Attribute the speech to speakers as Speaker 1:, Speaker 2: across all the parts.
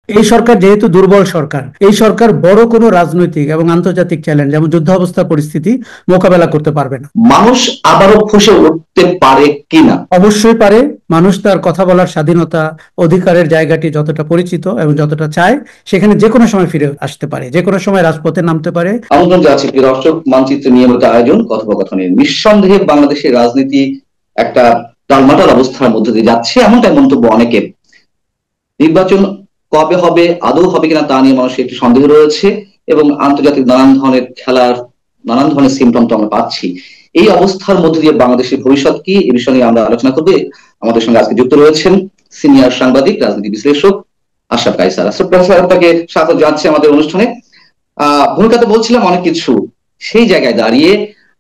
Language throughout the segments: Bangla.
Speaker 1: এই সরকার যেহেতু দুর্বল সরকার, এই সরকার বড় কোনো রাজনৈতিক এবং আন্তর্জাতিক চ্যালেঞ্জ যেমন যুদ্ধাবস্থা পরিস্থিতি মোকাবেলা করতে পারবে না।
Speaker 2: মানুষ আবারও ফুঁসে উঠতে পারে কিনা?
Speaker 1: অবশ্যই পারে। মানুষ তার কথা বলার স্বাধীনতা, অধিকারের জায়গাটি যতটা পরিচিত এবং যতটা চায়, সেখানে যে কোনো সময় ফিরে আসতে পারে, যে কোনো সময় রাজপথে নামতে পারে।
Speaker 2: আমন্ত্রণ জানাচ্ছি প্রিয় দর্শক, মানচিত্র নিয়মিত আয়োজন কথোপকথনের। নিঃসন্দেহে বাংলাদেশের রাজনীতি একটা টালমাটাল অবস্থার মধ্যে দিয়ে যাচ্ছে, এমনটাই মন্তব্য অনেকের। নির্বাচন কবে হবে, আদৌ হবে কিনা তা নিয়ে মানুষের একটি সন্দেহ রয়েছে, এবং আন্তর্জাতিক নানান ধরনের খেলার নানান ধরনের সিমটম তো আমরা পাচ্ছি। এই অবস্থার মধ্যে দিয়ে বাংলাদেশের ভবিষ্যৎ কি, এ বিষয়ে নিয়ে আমরা আলোচনা করবে। আমাদের সঙ্গে আজকে যুক্ত রয়েছেন সিনিয়র সাংবাদিক, রাজনীতি বিশ্লেষক আশরাফ কায়সার। আশরাফ কায়সার, আপনাকে স্বাগত জানাচ্ছি আমাদের অনুষ্ঠানে। ভূমিকাতে বলছিলাম অনেক কিছু, সেই জায়গায় দাঁড়িয়ে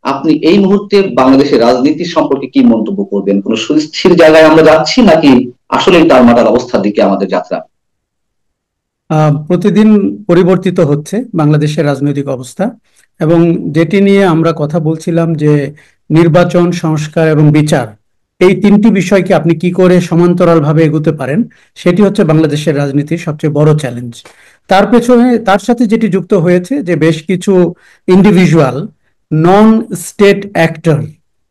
Speaker 2: আপনি এই মুহূর্তে বাংলাদেশের রাজনীতি সম্পর্কে কি মন্তব্য করবেন? কোন সুস্থির জায়গায় আমরা যাচ্ছি, নাকি আসলে টালমাটাল অবস্থার দিকে আমাদের যাত্রা?
Speaker 1: প্রতিদিন পরিবর্তিত হচ্ছে বাংলাদেশের রাজনৈতিক অবস্থা, এবং যেটি নিয়ে আমরা কথা বলছিলাম যে নির্বাচন, সংস্কার এবং বিচার, এই তিনটি বিষয়কে আপনি কি করে সমান্তরালভাবে এগোতে পারেন, সেটি হচ্ছে বাংলাদেশের রাজনীতির সবচেয়ে বড় চ্যালেঞ্জ। তার পেছনে তার সাথে যেটি যুক্ত হয়েছে যে বেশ কিছু ইন্ডিভিজুয়াল নন স্টেট অ্যাক্টর,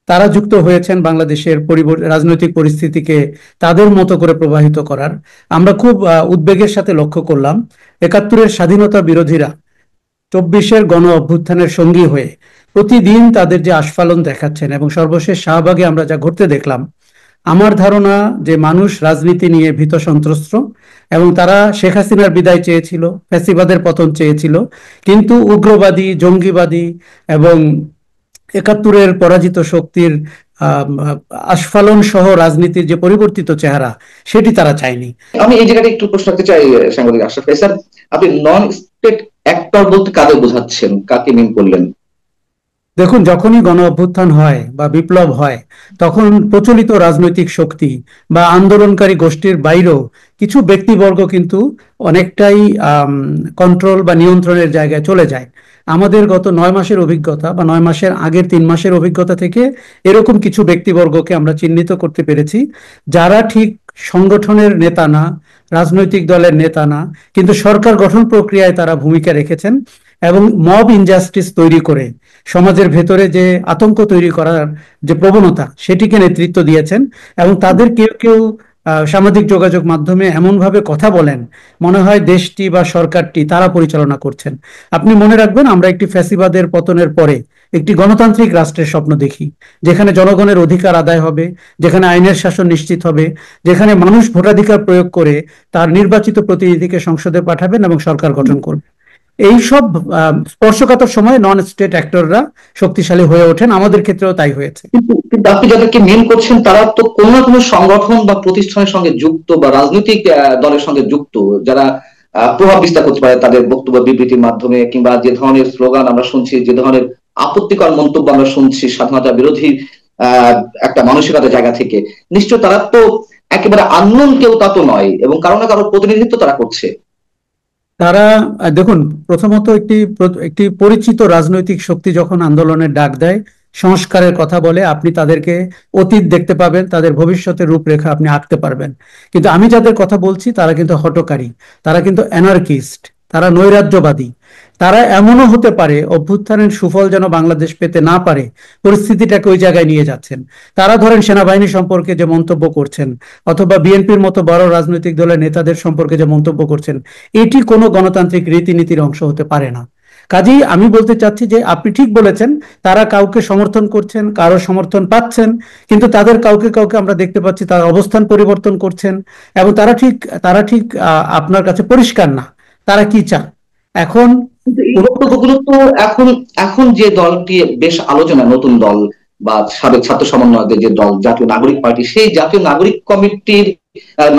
Speaker 1: তারা যুক্ত হয়েছেন বাংলাদেশের রাজনৈতিক পরিস্থিতিকে তাদের মতো করে প্রবাহিত করার। আমরা খুব উদ্বেগের সাথে লক্ষ্য করলাম ৭১-এর স্বাধীনতা বিরোধীরা ২৪-এর গণ অভ্যুত্থানের সঙ্গী হয়ে প্রতিদিন তাদের যে আস্ফালন দেখাচ্ছেন, এবং সর্বশেষ শাহবাগে আমরা যা ঘটতে দেখলাম। আমার ধারণা যে মানুষ রাজনীতি নিয়ে ভীত সন্ত্রস্ত, এবং তারা শেখ হাসিনার বিদায় চেয়েছিল, ফ্যাসিবাদের পতন চেয়েছিল, কিন্তু উগ্রবাদী, জঙ্গিবাদী এবং ৭১-এর পরাজিত শক্তির আস্ফালন সহ রাজনীতির যে পরিবর্তিত চেহারা, সেটি তারা চায়নি।
Speaker 2: আমি এই জায়গাটা একটু প্রশ্ন রাখতে চাই সাংবাদিক আশরাফ কায়সার, আপনি নন স্টেট অ্যাক্টর বলতে কাদের বোঝাচ্ছেন, কাকে মিন করলেন?
Speaker 1: দেখুন, যখনই গণ অভ্যুত্থান হয় বা বিপ্লব হয়, তখন প্রচলিত রাজনৈতিক শক্তি বা আন্দোলনকারী গোষ্ঠীর বাইরেও কিছু ব্যক্তিবর্গ কিন্তু অনেকটাই কন্ট্রোল বা নিয়ন্ত্রণের জায়গায় চলে যায়। আমাদের গত ৯ মাসের অভিজ্ঞতা বা ৯ মাসের আগের ৩ মাসের অভিজ্ঞতা থেকে এরকম কিছু ব্যক্তিবর্গকে আমরা চিহ্নিত করতে পেরেছি, যারা ঠিক সংগঠনের নেতা না, রাজনৈতিক দলের নেতা না, কিন্তু সরকার গঠন প্রক্রিয়ায় তারা ভূমিকা রেখেছেন, এবং মব ইনজাস্টিস তৈরি করে সমাজের ভেতরে যে আতঙ্ক তৈরি করার যে প্রবণতা, সেটিকে নেতৃত্ব দিয়েছেন। এবং তাদের কেউ কেউ সামাজিক যোগাযোগ মাধ্যমে এমনভাবে কথা বলেন, মনে হয় দেশটি বা সরকারটি তারা পরিচালনা করছেন। আপনি মনে রাখবেন, আমরা একটি ফ্যাসিবাদের পতনের পরে একটি গণতান্ত্রিক রাষ্ট্রের স্বপ্ন দেখি, যেখানে জনগণের অধিকার আদায় হবে, যেখানে আইনের শাসন নিশ্চিত হবে, যেখানে মানুষ ভোটাধিকার প্রয়োগ করে তার নির্বাচিত প্রতিনিধিকে সংসদে পাঠাবেন এবং সরকার গঠন করবেন। এইসব স্পর্শকাতর সময় নন স্টেট অ্যাক্টররা শক্তিশালী হয়ে ওঠেন। আমাদের ক্ষেত্রেও তাই হয়েছে।
Speaker 2: কিন্তু আপনি যাদেরকে মেন করছেন, তারা তো কোনো না কোনো সংগঠন বা প্রতিষ্ঠানের সঙ্গে যুক্ত, বা রাজনৈতিক দলের সঙ্গে যুক্ত, যারা প্রভাব বিস্তার করতে পারে তাদের বক্তব্য বিবৃতির মাধ্যমে, কিংবা যে ধরনের স্লোগান আমরা শুনছি, যে ধরনের আপত্তিকর মন্তব্য আমরা শুনছি স্বাধীনতা বিরোধী একটা মানসিকতার জায়গা থেকে। নিশ্চয় তারা তো একেবারে আননোন কেউ তা তো নয়, এবং কারো না কারো প্রতিনিধিত্ব তারা করছে।
Speaker 1: তারা দেখুন, প্রথমত একটি একটি পরিচিত রাজনৈতিক শক্তি যখন আন্দোলনের ডাক দেয়, সংস্কারের কথা বলে, আপনি তাদেরকে অতীত দেখতে পাবেন, তাদের ভবিষ্যতের রূপরেখা আপনি আঁকতে পারবেন। কিন্তু আমি যাদের কথা বলছি তারা কিন্তু হঠকারী, তারা কিন্তু অ্যানার্কিস্ট, তারা নৈরাজ্যবাদী। তারা এমনও হতে পারে অভ্যুত্থানের সুফল যেন বাংলাদেশ পেতে না পারে, পরিস্থিতিটাকে ওই জায়গায় নিয়ে যাচ্ছেন। তারা ধরেন সেনাবাহিনী সম্পর্কে যে মন্তব্য করছেন, অথবা বিএনপির মতো বড় রাজনৈতিক দলের নেতাদের সম্পর্কে যে মন্তব্য করছেন, এটি কোনো গণতান্ত্রিক রীতিনীতির অংশ হতে পারে না। কাজেই আমি বলতে চাচ্ছি যে আপনি ঠিক বলেছেন, তারা কাউকে সমর্থন করছেন, কারো সমর্থন পাচ্ছেন, কিন্তু তাদের কাউকে কাউকে আমরা দেখতে পাচ্ছি তার অবস্থান পরিবর্তন করছেন, এবং তারা ঠিক আপনার কাছে পরিষ্কার না তারা কি চান এখন।
Speaker 2: কিন্তু এই বক্তব্যগুলো তো এখন এখন যে দলটি বেশ আলোচনা, নতুন দল বা সাবেক ছাত্র সমন্বয়কদের যে দল জাতীয় নাগরিক পার্টি, সেই জাতীয় নাগরিক কমিটির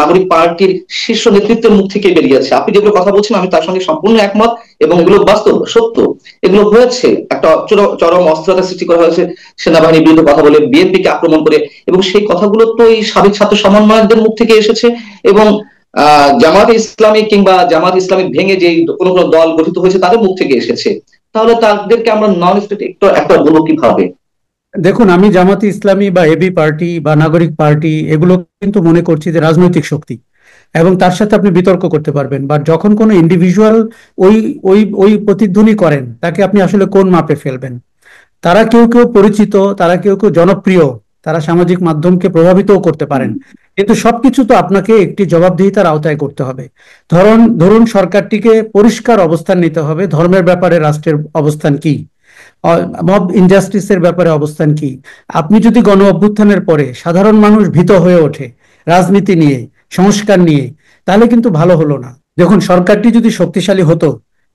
Speaker 2: নাগরিক পার্টির শীর্ষ নেতৃত্বের মুখ থেকে বেরিয়েছে। আপনি যেগুলো কথা বলছেন আমি তার সঙ্গে সম্পূর্ণ একমত, এবং এগুলো বাস্তব সত্য। এগুলো হয়েছে, একটা চরম অস্থিরতা সৃষ্টি করা হয়েছে সেনাবাহিনীর বিরুদ্ধে কথা বলে, বিএনপি কে আক্রমণ করে, এবং সেই কথাগুলো তো এই সাবেক ছাত্র সমন্বয়কদের মুখ থেকে এসেছে। এবং জামাত ইসলামী কিংবা জামাত ইসলামিক ভেঙে যে কোনো কোনো দল গঠিত হয়েছে তাদের মুখ থেকে এসেছে। তাহলে তাদেরকে আমরা নন স্টেট একটা বলবো কিভাবে?
Speaker 1: দেখুন, আমি জামাতে ইসলামী বা এবি পার্টি বা নাগরিক পার্টি এগুলো কিন্তু মনে করছি যে রাজনৈতিক শক্তি। এবং তার সাথে আপনি বিতর্ক করতে পারবেন। বা যখন কোনো ইন্ডিভিজুয়াল ওই ওই ওই প্রতিধ্বনি করেন, তাকে আপনি আসলে কোন মাপে ফেলবেন? তারা কেউ কেউ পরিচিত, তারা কেউ কেউ জনপ্রিয়, তারা সামাজিক মাধ্যমকে প্রভাবিতও করতে পারেন, কিন্তু সবকিছু তো আপনাকে একটি জবাবদিহিতার আওতায় করতে হবে। ধরুন ধরুন সরকারটিকে পরিষ্কার অবস্থান নিতে হবে ধর্মের ব্যাপারে রাষ্ট্রের অবস্থান কি, মব ইনজাস্টিসের ব্যাপারে অবস্থান কি। আপনি যদি গণ অভ্যুত্থানের পরে সাধারণ মানুষ ভীত হয়ে ওঠে রাজনীতি নিয়ে, সংস্কার নিয়ে, তাহলে কিন্তু ভালো হলো না। দেখুন, সরকারটি যদি শক্তিশালী হতো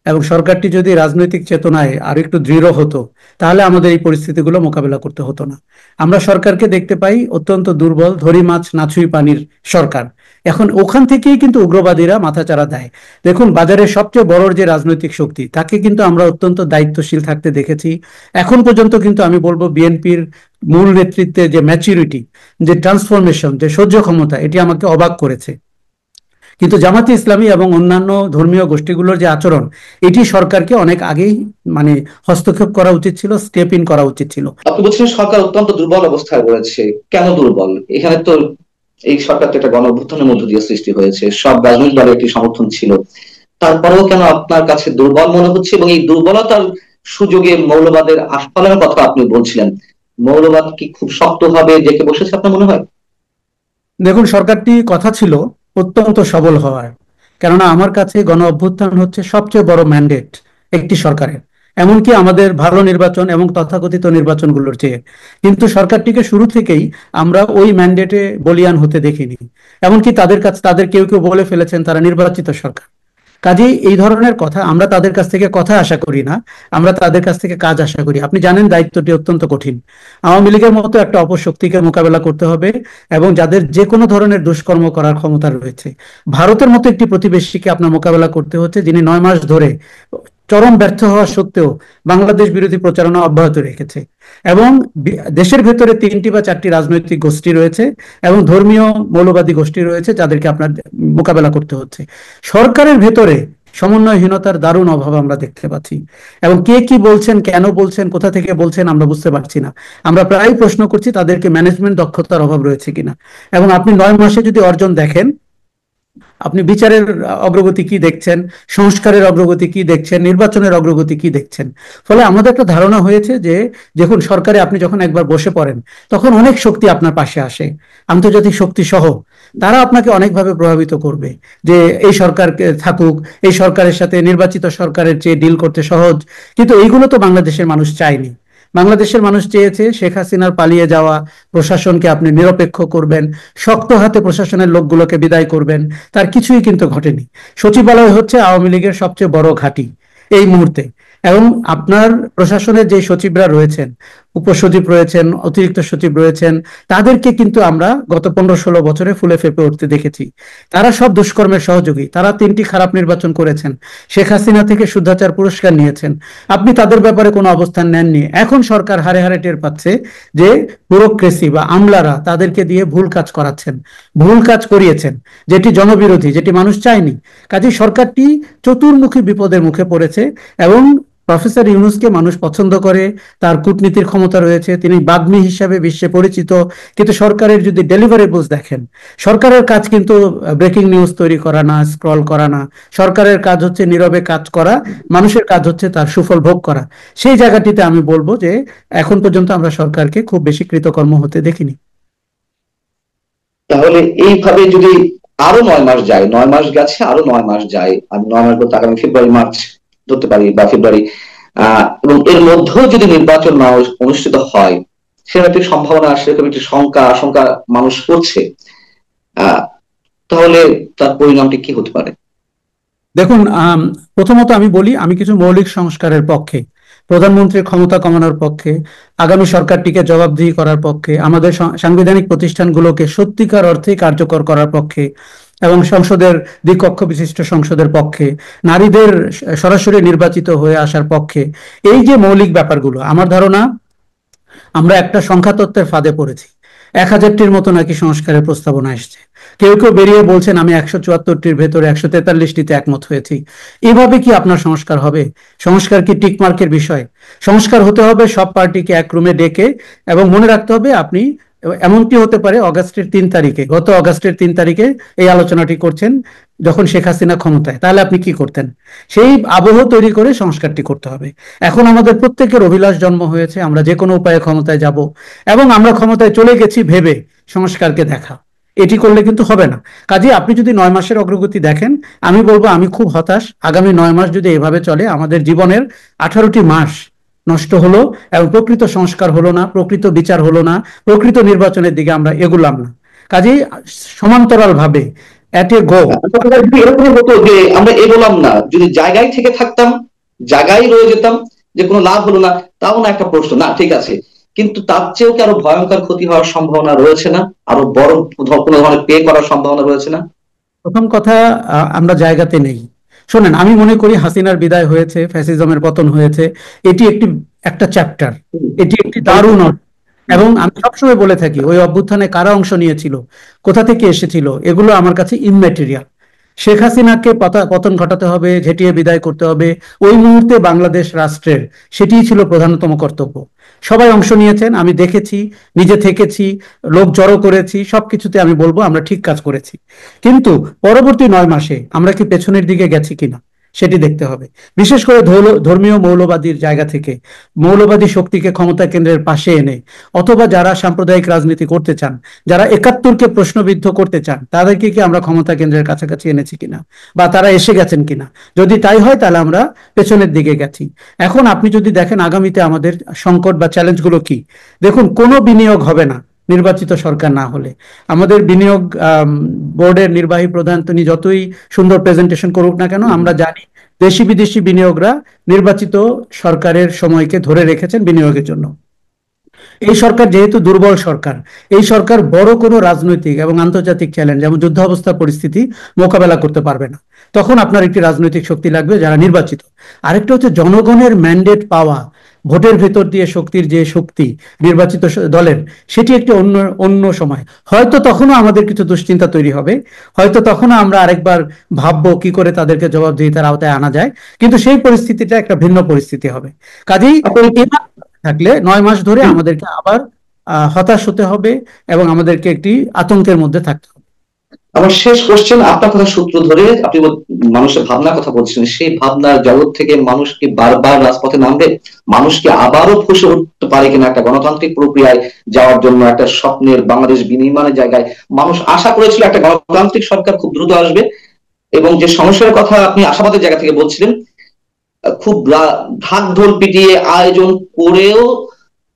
Speaker 1: এবং সরকারটি যদি রাজনৈতিক চেতনায় আর একটু দৃঢ় হতো, তাহলে আমাদের এই পরিস্থিতিগুলো মোকাবেলা করতে হতো না। আমরা সরকারকে দেখতে পাই অত্যন্ত দুর্বল, ধরি মাছ না ছুঁই পানির সরকার। এখন ওখান থেকেই কিন্তু উগ্রবাদীরা মাথাচাড়া দেয়। দেখুন, বাজারের সবচেয়ে বড় যে রাজনৈতিক শক্তি, তাকে কিন্তু আমরা অত্যন্ত দায়িত্বশীল থাকতে দেখেছি। এখন পর্যন্ত কিন্তু আমি বলবো বিএনপির মূল নেতৃত্বে যে ম্যাচুরিটি, যে ট্রান্সফরমেশন, যে সহ্য ক্ষমতা, এটি আমাকে অবাক করেছে। কিন্তু জামাতে ইসলামী এবং অন্যান্য ধর্মীয় গোষ্ঠীগুলোর যে আচরণ, এটি সরকারকে অনেক আগেই মানে হস্তক্ষেপ করা উচিত ছিল, স্টেপ ইন করা উচিত ছিল।
Speaker 2: আপনি বলছেন সরকার অত্যন্ত দুর্বল অবস্থায় রয়েছে, কেন দুর্বল? এখানে তো এই সরকার তো একটা গণ অভ্যুত্থানের মধ্য দিয়ে সৃষ্টি হয়েছে, সব রাজনৈতিক দলের একটি সমর্থন ছিল, তারপরেও কেন আপনার কাছে দুর্বল মনে হচ্ছে? এবং এই দুর্বলতার সুযোগে মৌলবাদের আস্ফালনের কথা আপনি বলছিলেন, মৌলবাদ কি খুব শক্ত ভাবে জেঁকে বসেছে আপনার মনে হয়?
Speaker 1: দেখুন, সরকারটি কথা ছিল অত্যন্ত সবল হওয়ার, কেননা আমার কাছে গণ অভ্যুত্থান হচ্ছে সবচেয়ে বড় ম্যান্ডেট একটি সরকারের, এমনকি আমাদের ভালো নির্বাচন এবং তথাকথিত নির্বাচনগুলোর চেয়ে। কিন্তু সরকারটিকে শুরু থেকেই আমরা ওই ম্যান্ডেটে বলিয়ান হতে দেখিনি। এমনকি তাদের কাছে, তাদের কেউ কেউ বলে ফেলেছেন তারা নির্বাচিত সরকার। কাজেই এই ধরনের কথা আমরা তাদের কাছ থেকে কথা আশা করি না, আমরা তাদের কাছ থেকে কাজ আশা করি। আপনি জানেন দায়িত্বটি অত্যন্ত কঠিন। আওয়ামী লীগের মতো একটা অপশক্তিকে মোকাবেলা করতে হবে এবং যাদের যে কোনো ধরনের দুষ্কর্ম করার ক্ষমতা রয়েছে। ভারতের মতো একটি প্রতিবেশীকে আপনার মোকাবেলা করতে হচ্ছে, যিনি 9 মাস ধরে চরম ব্যর্থ হওয়া সত্ত্বেও বাংলাদেশ বিরোধী প্রচারণা অব্যাহত রেখেছে। এবং দেশের ভেতরে 3টি বা 4টি রাজনৈতিক গোষ্ঠী রয়েছে এবং ধর্মীয় মৌলবাদী গোষ্ঠী রয়েছে, যাদেরকে আপনার মোকাবেলা করতে হচ্ছে। সরকারের ভেতরে সমন্বয়হীনতার দারুণ অভাব আমরা দেখতে পাচ্ছি, এবং কে কি বলছেন, কেন বলছেন, কোথা থেকে বলছেন আমরা বুঝতে পারছি না। আমরা প্রায় প্রশ্ন করছি তাদেরকে ম্যানেজমেন্ট দক্ষতার অভাব রয়েছে কিনা। এবং আপনি 9 মাসে যদি অর্জন দেখেন, আপনি বিচারের অগ্রগতি কি দেখছেন, সংস্কারের অগ্রগতি কি দেখছেন, নির্বাচনের অগ্রগতি কি দেখছেন? ফলে আমাদের একটা ধারণা হয়েছে যে দেখুন, সরকারে আপনি যখন একবার বসে পড়েন, তখন অনেক শক্তি আপনার পাশে আসে, আন্তর্জাতিক শক্তি সহ। তারা আপনাকে অনেকভাবে প্রভাবিত করবে যে এই সরকার থাকুক, এই সরকারের সাথে নির্বাচিত সরকারের চেয়ে ডিল করতে সহজ। কিন্তু এইগুলো তো বাংলাদেশের মানুষ চায়নি। বাংলাদেশের মানুষ চেয়েছে শেখ হাসিনার পালিয়ে যাওয়া প্রশাসনকে আপনি নিরপেক্ষ করবেন, শক্ত হাতে প্রশাসনের লোকগুলোকে বিদায় করবেন। তার কিছুই কিন্তু ঘটেনি। সচিবালয় হচ্ছে আওয়ামী লীগের সবচেয়ে বড় ঘাঁটি এই মুহূর্তে। এবং আপনার প্রশাসনের যে সচিবরা রয়েছেন, উপসচিব রয়েছেন, অতিরিক্ত সচিব রয়েছেন, তাদেরকে কিন্তু আমরা গত 15-16 বছরে ফুলে ফেঁপে উঠতে দেখেছি। তারা সব দুষ্কর্মের সহযোগী। তারা 3টি খারাপ নির্বাচন করেছেন, শেখ হাসিনা থেকে শুদ্ধাচার পুরস্কার নিয়েছেন। আপনি তাদের ব্যাপারে কোনো অবস্থান নেননি। এখন সরকার হারে হারে টের পাচ্ছে যে ব্যুরোক্রেসি বা আমলারা তাদেরকে দিয়ে ভুল কাজ করাচ্ছেন, ভুল কাজ করিয়েছেন, যেটি জনবিরোধী, যেটি মানুষ চায়নি। কাজেই সরকারটি চতুর্মুখী বিপদের মুখে পড়েছে। এবং প্রফেসর ইউনূসকে মানুষ পছন্দ করে, তার কূটনীতির ক্ষমতা রয়েছে, তিনি বাগ্মী হিসাবে বিশ্বে পরিচিত। কিন্তু সরকারের যদি ডেলিভারেবলস দেখেন, সরকারের কাজ কিন্তু ব্রেকিং নিউজ তৈরি করা না, স্ক্রল করা না। সরকারের কাজ হচ্ছে নীরবে কাজ করা, মানুষের কাজ হচ্ছে তার সুফল ভোগ করা। সেই জায়গাটিতে আমি বলবো যে এখন পর্যন্ত আমরা সরকারকে খুব বেশি কৃতকর্ম হতে দেখিনি।
Speaker 2: তাহলে এইভাবে যদি আরো 9 মাস যায়, 9 মাস গেছে, আরো 9 মাস যায়, আমি 9 মাস বলতে আগামী ফেব্রুয়ারি মার্চ ধরতে পারি, বা ফেব্রুয়ারি, এবং এর মধ্যেও যদি নির্বাচন না অনুষ্ঠিত হয়, সেরকম একটি সম্ভাবনা, সেরকম একটি আশঙ্কা মানুষ করছে, তাহলে তার পরিণামটি কি হতে পারে?
Speaker 1: দেখুন, প্রথমত আমি বলি, আমি কিছু মৌলিক সংস্কারের পক্ষে, প্রধানমন্ত্রীর ক্ষমতা কমানোর পক্ষে, আগামী সরকারটিকে জবাবদিহি করার পক্ষে, আমাদের সাংবিধানিক প্রতিষ্ঠানগুলোকে সত্যিকার অর্থে কার্যকর করার পক্ষে, এবং সংসদের দ্বিকক্ষ বিশিষ্ট সংসদের পক্ষে, নারীদের সরাসরি নির্বাচিত হয়ে আসার পক্ষে। এই যে মৌলিক ব্যাপারগুলো, আমার ধারণা আমরা একটা সংখ্যাতত্ত্বের ফাঁদে পড়েছি। 1000টির মতো নাকি সংস্কারের প্রস্তাবনা এসছে। কেউ কেউ বেরিয়ে বলছেন আমি 174টির ভেতরে 143টিতে একমত হয়েছি। এভাবে কি আপনার সংস্কার হবে? সংস্কার কি টিকমার্কের বিষয়? সংস্কার হতে হবে সব পার্টিকে এক রুমে ডেকে, এবং মনে রাখতে হবে আপনি এমনটি হতে পারে অগাস্টের 3 তারিখে, গত অগাস্টের 3 তারিখে এই আলোচনাটি করছেন যখন শেখ হাসিনা ক্ষমতায়, তাহলে আপনি কি করতেন? সেই আবহ তৈরি করে সংস্কারটি করতে হবে। এখন আমাদের প্রত্যেকের অভিলাষ জন্ম হয়েছে আমরা যে কোনো উপায়ে ক্ষমতায় যাব, এবং আমরা ক্ষমতায় চলে গেছি ভেবে সংস্কারকে দেখা, এটি করলে কিন্তু হবে না। কাজেই আপনি যদি 9 মাসের অগ্রগতি দেখেন, আমি বলবো আমি খুব হতাশ। আগামী 9 মাস যদি এভাবে চলে, আমাদের জীবনের 18টি মাস নষ্ট হলো, এবং প্রকৃত সংস্কার হলো না, প্রকৃত বিচার হলো না, প্রকৃত নির্বাচনের দিকে আমরা এগুলাম না। কাজেই সমান্তরাল ভাবে এট এ গো।
Speaker 2: এরকম হতো যে আমরা এগোলাম না, যদি জায়গায় থেকে থাকতাম, জায়গায় রয়ে যেতাম, যে কোনো লাভ হলো না, তাও না একটা প্রশ্ন, না ঠিক আছে, কিন্তু তার চেয়েও কি আরো ভয়ঙ্কর ক্ষতি হওয়ার সম্ভাবনা রয়েছে না? আরো বড় কোনো ধরনের পে করার সম্ভাবনা রয়েছে না?
Speaker 1: প্রথম কথা, আমরা জায়গাতে নেই। শোনেন, আমি মনে করি হাসিনার বিদায় হয়েছে, ফ্যাসিজমের পতন হয়েছে, এটি একটা চ্যাপ্টার, এটি একটি দারুণ এবং আমি সবসময় বলে থাকি ওই অভ্যুত্থানে কারা অংশ নিয়েছিল, কোথা থেকে এসেছিল, এগুলো আমার কাছে ইমম্যাটেরিয়াল। শেখ হাসিনাকে পতন ঘটাতে হবে, ঝেঁটিয়ে বিদায় করতে হবে ওই মুহূর্তে বাংলাদেশ রাষ্ট্রের, সেটিই ছিল প্রধানতম কর্তব্য। সবাই অংশ নিয়েছেন, আমি দেখেছি, নিজে থেকেছি, লোক জড়ো করেছি, সবকিছুতে আমি বলবো আমরা ঠিক কাজ করেছি। কিন্তু পরবর্তী 9 মাসে আমরা কি পেছনের দিকে গেছি কিনা সেটি দেখতে হবে। বিশেষ করে ধর্মীয় মৌলবাদীর জায়গা থেকে মৌলবাদী শক্তিকে ক্ষমতা কেন্দ্রের পাশে এনে, অথবা যারা সাম্প্রদায়িক রাজনীতি করতে চান, যারা 71কে প্রশ্নবিদ্ধ করতে চান, তাদেরকে কি আমরা ক্ষমতা কেন্দ্রের কাছাকাছি এনেছি কিনা, বা তারা এসে গেছেন কিনা? যদি তাই হয় তাহলে আমরা পেছনের দিকে গেছি। এখন আপনি যদি দেখেন আগামীতে আমাদের সংকট বা চ্যালেঞ্জগুলো কি, দেখুন কোনো বিনিয়োগ হবে না নির্বাচিত সরকার না হলে। আমাদের বিনিয়োগ বোর্ডের নির্বাহী প্রধান তিনি যতই সুন্দর প্রেজেন্টেশন করুক না কেন, আমরা জানি দেশি বিদেশি বিনিয়োগরা নির্বাচিত সরকারের সময়কে ধরে রেখেছেন বিনিয়োগের জন্য। এই সরকার যেহেতু দুর্বল সরকার, এই সরকার বড় কোনো রাজনৈতিক এবং আন্তর্জাতিক চ্যালেঞ্জ যেমন যুদ্ধাবস্থা পরিস্থিতি মোকাবেলা করতে পারবে না। তখন আপনার একটি রাজনৈতিক শক্তি লাগবে যারা নির্বাচিত। আরেকটা হচ্ছে জনগণের ম্যান্ডেট পাওয়া, ভোটের ভেতর দিয়ে শক্তির যে শক্তি নির্বাচিত দলের, সেটি একটি অন্য অন্য সময়। হয়তো তখনও আমাদের কিছু দুশ্চিন্তা তৈরি হবে, হয়তো তখনও আমরা আরেকবার ভাববো কি করে তাদেরকে জবাবদিহিতার আওতায় আনা যায়, কিন্তু সেই পরিস্থিতিটা একটা ভিন্ন পরিস্থিতি হবে। কাজেই থাকলে 9 মাস ধরে আমাদেরকে আবার হতাশ হতে হবে এবং আমাদেরকে একটি আতঙ্কের মধ্যে থাকতে হবে।
Speaker 2: আমার শেষ কোশ্চেন, আপনার কথা সূত্র ধরে আপনি মানুষের ভাবনার কথা বলছেন, সেই ভাবনার জগৎ থেকে মানুষকে বারবার রাজপথে নামবে, মানুষকে আবারও ফুসে উঠতে পারে কিনা একটা গণতান্ত্রিক প্রক্রিয়ায় যাওয়ার জন্য, একটা স্বপ্নের বাংলাদেশ বিনির্মাণের জায়গায় মানুষ আশা করেছিল একটা গণতান্ত্রিক সরকার খুব দ্রুত আসবে, এবং যে সমস্যার কথা আপনি আশাবাদের জায়গা থেকে বলছিলেন, খুব ঢাক ঢোল পিটিয়ে আয়োজন করেও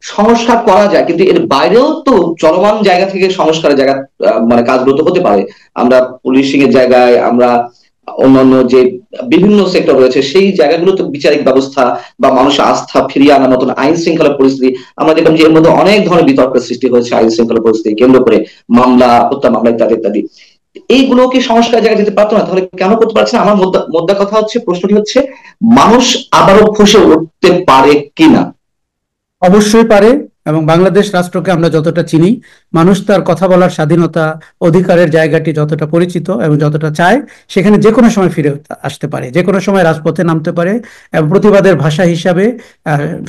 Speaker 2: সংস্কার করা যায়, কিন্তু এর বাইরেও তো চলমান জায়গা থেকে সংস্কারের জায়গা মানে কাজগুলো তো হতে পারে। আমরা পুলিশিং এর জায়গায়, আমরা অন্যান্য যে বিভিন্ন সেক্টর রয়েছে সেই জায়গাগুলো তো বিচারিক ব্যবস্থা বা মানুষের আস্থা ফিরিয়ে আনার মতন আইন শৃঙ্খলা পরিস্থিতি, আমরা দেখলাম যে এর মধ্যে অনেক ধরনের বিতর্কের সৃষ্টি হয়েছে আইন শৃঙ্খলা পরিস্থিতি কেন্দ্র করে, মামলা, হত্যা মামলা ইত্যাদি ইত্যাদি। এইগুলো কি সংস্কার জায়গায় যেতে পারতো না? তাহলে কেন করতে পারছে না? আমার মোদ্দা কথা হচ্ছে, প্রশ্নটি হচ্ছে, মানুষ আবারও ফুঁসে উঠতে পারে কিনা?
Speaker 1: অবশ্যই পারে, এবং বাংলাদেশ রাষ্ট্রকে আমরা যতটা চিনি, মানুষ তার কথা বলার স্বাধীনতা, অধিকারের জায়গাটি যতটা পরিচিত এবং যতটা চায়, সেখানে যে কোনো সময় ফিরে আসতে পারে, যে কোনো সময় রাজপথে নামতে পারে এবং প্রতিবাদের ভাষা হিসাবে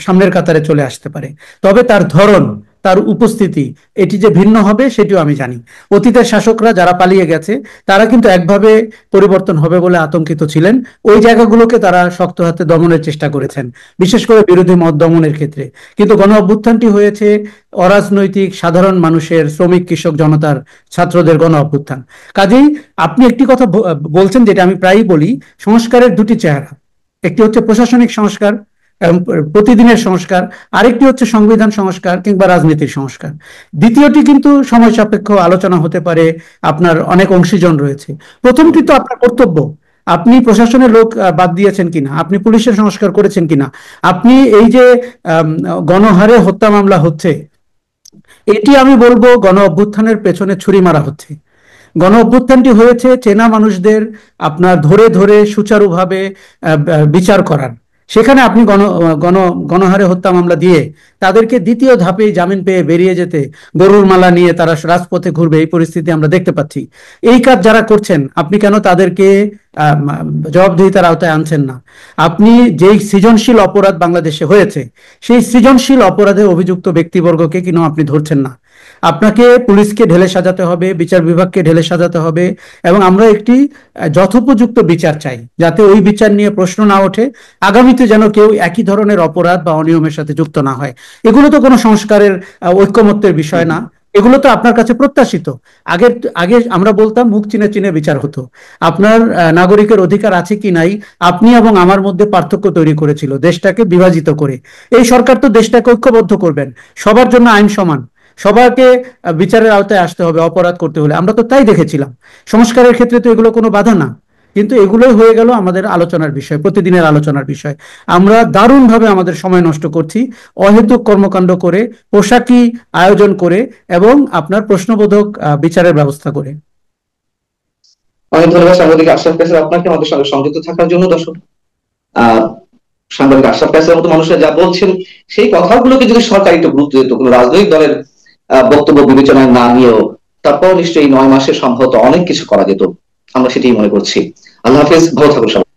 Speaker 1: সামনের কাতারে চলে আসতে পারে। তবে তার ধরন, তার উপস্থিতি এটি যে ভিন্ন হবে সেটিও আমি জানি। অতীতের শাসকরা যারা পালিয়ে গেছে তারা কিন্তু একভাবে পরিবর্তন হবে বলে আতঙ্কিত ছিলেন, ওই জায়গাগুলোকে তারা শক্ত হাতে দমনের চেষ্টা করেছেন, বিশেষ করে বিরোধী মত দমনের ক্ষেত্রে। কিন্তু গণ অভ্যুত্থানটি হয়েছে অরাজনৈতিক সাধারণ মানুষের, শ্রমিক, কৃষক জনতার, ছাত্রদের গণ অভ্যুত্থান। কাজেই আপনি একটি কথা বলছেন যেটা আমি প্রায়ই বলি, সংস্কারের দুটি চেহারা, একটি হচ্ছে প্রশাসনিক সংস্কার এবং প্রতিদিনের সংস্কার, আরেকটি হচ্ছে সংবিধান সংস্কার কিংবা রাজনীতির সংস্কার। দ্বিতীয়টি কিন্তু সময় সাপেক্ষ আলোচনা হতে পারে, আপনার অনেক অংশীজন রয়েছে। প্রথমটি তো আপনার কর্তব্য, আপনি প্রশাসনের লোক বাদ দিয়েছেন কিনা, আপনি পুলিশের সংস্কার করেছেন কিনা, আপনি এই যে গণহারে হত্যা মামলা হচ্ছে, এটি আমি বলবো গণ অভ্যুত্থানের পেছনে ছুরি মারা হচ্ছে। গণ অভ্যুত্থানটি হয়েছে চেনা মানুষদের আপনার ধরে ধরে সুচারুভাবে বিচার করার, সেখানে আপনি গণহারে হত্যা মামলা দিয়ে তাদেরকে দ্বিতীয় ধাপে জামিন পেয়ে বেরিয়ে যেতে, গরুর মালা নিয়ে তারা রাজপথে ঘুরবে, এই পরিস্থিতি আমরা দেখতে পাচ্ছি। এই কাজ যারা করছেন আপনি কেন তাদেরকে জবাবদিহিতার আওতায় আনছেন না? আপনি যেই সৃজনশীল অপরাধ বাংলাদেশে হয়েছে, সেই সৃজনশীল অপরাধে অভিযুক্ত ব্যক্তিবর্গকে কেন আপনি ধরছেন না? আপনাকে পুলিশকে ঢেলে সাজাতে হবে, বিচার বিভাগকে ঢেলে সাজাতে হবে, এবং আমরা একটি যথোপযুক্ত বিচার চাই, যাতে ওই বিচার নিয়ে প্রশ্ন না ওঠে, আগামীতে যেন কেউ একই ধরনের অপরাধ বা অনিয়মের সাথে যুক্ত না হয়। এগুলো তো কোনো সংস্কারের ঐকমত্যের বিষয় না, এগুলো তো আপনার কাছে প্রত্যাশিত। আগে আগে আমরা বলতাম মুখ চিনে চিনে বিচার হতো। আপনার নাগরিকের অধিকার আছে কি নাই, আপনি এবং আমার মধ্যে পার্থক্য তৈরি করেছিল দেশটাকে বিভাজিত করে। এই সরকার তো দেশটাকে ঐক্যবদ্ধ করবেন, সবার জন্য আইন সমান, সবাইকে বিচারের আওতায় আসতে হবে অপরাধ করতে হলে। আমরা তো তাই দেখেছিলাম। সংস্কারের ক্ষেত্রে তো এগুলো কোনো বাধা না, কিন্তু এগুলোই হয়ে গেল আমাদের আলোচনার বিষয়, প্রতিদিনের আলোচনার বিষয়। আমরা দারুণভাবে আমাদের সময় নষ্ট করছি অহেতুক কর্মকাণ্ড করে, পোশাকি আয়োজন করে, এবং আপনার প্রশ্নবোধক বিচারের ব্যবস্থা করে।
Speaker 2: অনেক ধন্যবাদ সাংবাদিক আশরাফ কায়সার আপনাকে আমাদের সঙ্গে সংযুক্ত থাকার জন্য। দর্শক, আহ সাংবাদিক আশরাফ কায়সারের মতো মানুষরা যা বলছেন সেই কথাগুলোকে যদি সরকার একটু গুরুত্ব দিত, কোনো রাজনৈতিক দলের বক্তব্য বিবেচনায় না নিয়েও, তারপর নিশ্চয়ই 9 মাসে সম্ভবত অনেক কিছু করা যেত। আমরা সেটাই মনে করছি। আল্লাহ হাফেজ, ভালো থাকুন সবাই।